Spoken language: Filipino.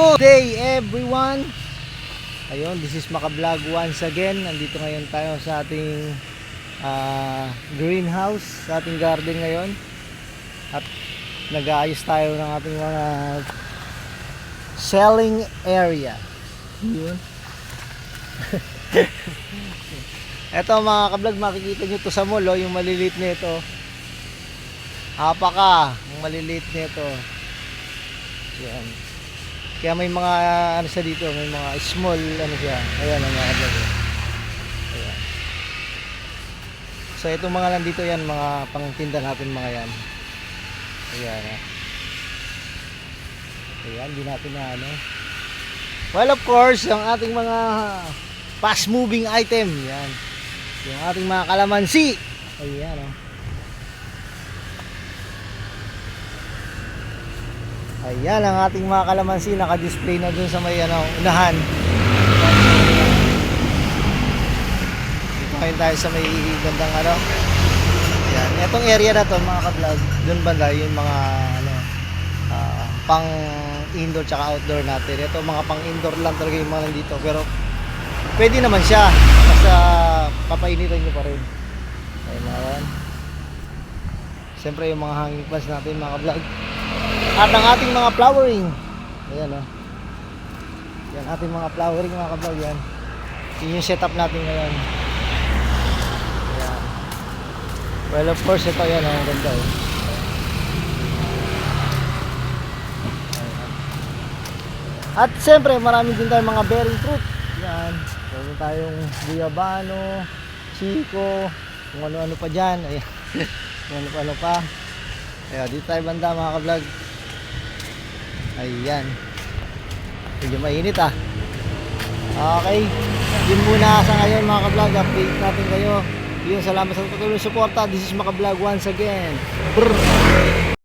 Good day everyone. Ayun, this is Makablog once again. Nandito ngayon tayo sa ating greenhouse, sa ating garden ngayon. At nag-aayos tayo ng ating mga selling area. Yun. Eto mga kablog, makikita nyo to sa mall, oh, yung maliliit nito. Apaka, yung maliliit nito. Yan. Kaya may mga ano siya dito, may mga small ano siya. Ayan ang mga kablog. Ayan. So itong mga nandito yan, mga pangtinda natin mga yan. Ayan. Ayan, di natin na ano. Well, of course, ang ating mga fast moving item. Yan. Yung ating mga kalamansi. Ayan, oh. Ayan ang ating mga kalamansi, naka-display na dun sa may ano, unahan. Dito ngayon tayo sa may gandang ano. Ayan, itong area na to mga ka-vlog, dun banda yung mga ano, pang indoor tsaka outdoor natin. Ito mga pang indoor lang talaga yung mga nandito, pero pwede naman siya, basta papainitan nyo pa rin. Ayan mga yan. Siyempre yung mga hanging plants natin mga ka-vlog. At ang ating mga flowering. Ayan o. Yan ating mga flowering mga kablog yan. Yun yung setup natin ngayon. Ayan. Well of course ito yan o. Ang ganda o. At siyempre marami din tayong mga bearing fruit. Yan. Meron tayong guyabano, chico, kung ano-ano pa dyan. Ayan. Kung ano-ano pa. Ayan, dito tayo banda mga kablog. Ayan. Medyo mainit ah. Okay. Yun muna sa ngayon mga ka-vlog. Update natin kayo. Yun, salamat sa patuloy suporta. This is Makablog once again. Brrr.